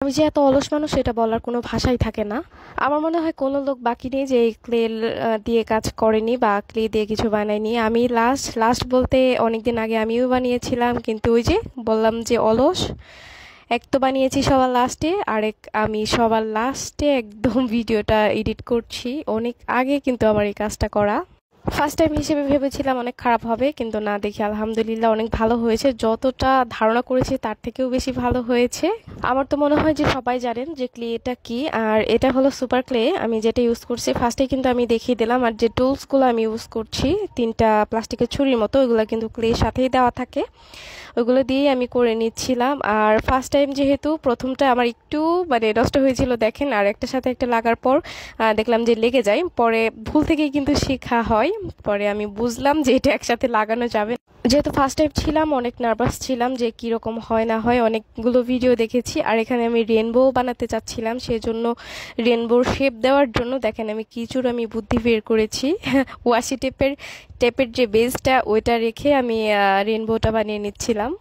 আমি যে এত অলস মানুষ এটা বলার কোনো ভাষাই থাকে না। আমার মনে হয় কোনো লোক বাকি নেই যে এই ক্লে দিয়ে কাজ করেনি বা ক্লে দিয়ে কিছু বানায়নি। আমি লাস্ট লাস্ট বলতে অনেকদিন আগে আমিও বানিয়েছিলাম, কিন্তু ওই যে বললাম যে অলস, এক তো বানিয়েছি সবার লাস্টে, আরেক আমি সবার লাস্টে একদম ভিডিওটা এডিট করছি। অনেক আগে কিন্তু আমার এই কাজটা করা। ফার্স্ট টাইম হিসেবে ভেবেছিলাম অনেক খারাপ হবে, কিন্তু না, দেখি আলহামদুলিল্লাহ অনেক ভালো হয়েছে। যতটা ধারণা করেছি তার থেকেও বেশি ভালো হয়েছে। আমার তো মনে হয় যে সবাই জানেন যে ক্লেটা কি, আর এটা হলো সুপার ক্লে। আমি যেটা ইউজ করছি ফার্স্টে কিন্তু আমি দেখিয়ে দিলাম। আর যে টুলসগুলো আমি ইউজ করছি, তিনটা প্লাস্টিকের ছুরির মতো, ওইগুলো কিন্তু ক্লের সাথেই দেওয়া থাকে, ওইগুলো দিয়েই আমি করে নিচ্ছিলাম। আর ফার্স্ট টাইম যেহেতু, প্রথমটা আমার একটু মানে নষ্ট হয়েছিল দেখেন, আর একটার সাথে একটা লাগার পর দেখলাম যে লেগে যায়। পরে ভুল থেকেই কিন্তু শেখা হয়। পরে আমি বুঝলাম যে এটা একসাথে লাগানো যাবে। যেহেতু ফার্স্ট টাইম ছিলাম, অনেক নার্ভাস ছিলাম যে কিরকম হয় না হয়। অনেকগুলো ভিডিও দেখেছি, আর এখানে আমি রেনবো বানাতে চাচ্ছিলাম, সেজন্য রেনবোর শেপ দেওয়ার জন্য দেখেন আমি আমি বুদ্ধি বের করেছি। ওয়াশি টেপের যে বেসটা ওইটা রেখে আমি রেনবোটা বানিয়ে নিচ্ছিলাম।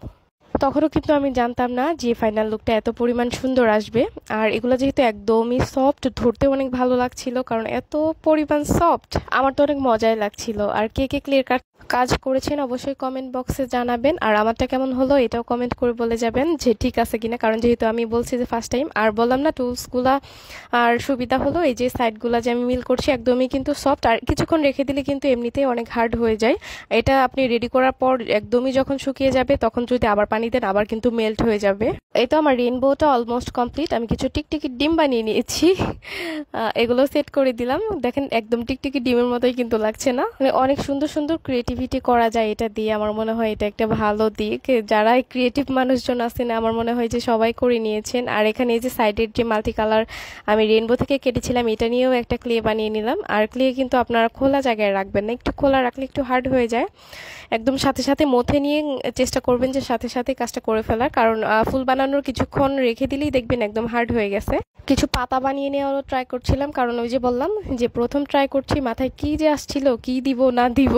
তখনও কিন্তু আমি জানতাম না যে ফাইনাল লুকটা এত পরিমাণ সুন্দর আসবে। আর এগুলো যেহেতু একদমই সফট, ধরতে অনেক ভালো লাগছিল, কারণ এত পরিমাণ সফট, আমার তো অনেক মজাই লাগছিল। আর কে কে ক্লিয়ার কাজ করেছেন অবশ্যই কমেন্ট বক্সে জানাবেন, আর আমারটা কেমন হলো এটাও কমেন্ট করে বলে যাবেন যে ঠিক আছে কিনা, কারণ যেহেতু আমি বলছি যে ফার্স্ট টাইম। আর বললাম না টুলসগুলা, আর সুবিধা হলো এই যে সাইডগুলা যে আমি মিল করছি একদমই কিন্তু সফট, আর কিছুক্ষণ রেখে দিলে কিন্তু এমনিতেই অনেক হার্ড হয়ে যায়। এটা আপনি রেডি করার পর একদমই যখন শুকিয়ে যাবে, তখন যদি আবার পানি দেন আবার কিন্তু মেল্ট হয়ে যাবে। এই তো আমার রেইনবোটা অলমোস্ট কমপ্লিট। আমি কিছু টিকটিকি ডিম বানিয়ে নিয়েছি, এগুলো সেট করে দিলাম। দেখেন একদম টিকটিকি ডিমের মতোই কিন্তু লাগছে না? মানে অনেক সুন্দর সুন্দর ক্রিয়েটিভিটি করা যায় এটা দিয়ে। আমার মনে হয় এটা একটা ভালো দিক। যারা ক্রিয়েটিভ মানুষজন আছেন আমার মনে হয় যে সবাই করে নিয়েছেন। আর এখানে এই যে সাইডের যে মাল্টি কালার আমি রেইনবো থেকে কেটেছিলাম, এটা নিয়েও একটা ক্লে বানিয়ে নিলাম। আর ক্লে কিন্তু আপনারা খোলা জায়গায় রাখবেন না, একটু খোলা রাখলে একটু হার্ড হয়ে যায়। একদম সাথে সাথে মথে নিয়ে চেষ্টা করবেন যে সাথে সাথে কাজটা করে ফেলার, কারণ ফুল বানানোর কিছুক্ষণ রেখে দিলেই দেখবেন একদম হার্ড হয়ে গেছে। কিছু পাতা বানিয়ে নেওয়ারও ট্রাই করছিলাম, কারণ ওই যে বললাম যে প্রথম ট্রাই করছি, মাথায় কি যে আসছিল কি দিব না দিব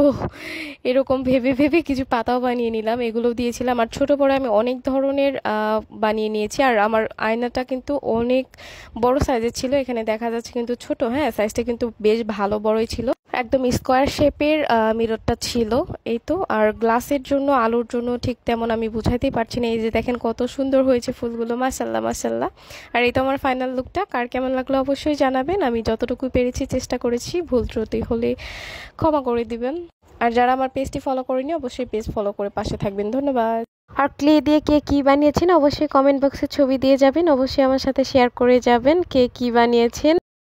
এরকম ভেবে ভেবে কিছু পাতাও বানিয়ে নিলাম, এগুলোও দিয়েছিলাম। আর ছোট বড় আমি অনেক ধরনের বানিয়ে নিয়েছি। আর আমার আয়নাটা কিন্তু অনেক বড় সাইজের ছিল, এখানে দেখা যাচ্ছে কিন্তু ছোট, হ্যাঁ সাইজটা কিন্তু বেশ ভালো বড়ই ছিল। একদম স্কোয়ার শেপের মিররটা ছিল। এই তো। আর গ্লাসের জন্য, আলোর জন্য ঠিক তেমন আমি বুঝাইতেই পারছি না। এই যে দেখেন কত সুন্দর হয়েছে ফুলগুলো, মাশাল্লাহ মাশাল্লাহ। আর এই তো আমার ফাইনাল লুকটা। কার কেমন লাগলো অবশ্যই জানাবেন। আমি যতটুকু পেরেছি চেষ্টা করেছি, ভুল ত্রুটি হলে ক্ষমা করে দিবেন। আর যারা আমার পেজটি ফলো করেনি অবশ্যই পেজ ফলো করে পাশে থাকবেন। ধন্যবাদ। আর ক্লে দিয়ে কে কি বানিয়েছেন অবশ্যই কমেন্ট বক্সে ছবি দিয়ে যাবেন, অবশ্যই আমার সাথে শেয়ার করে যাবেন কে কি বানিয়েছেন।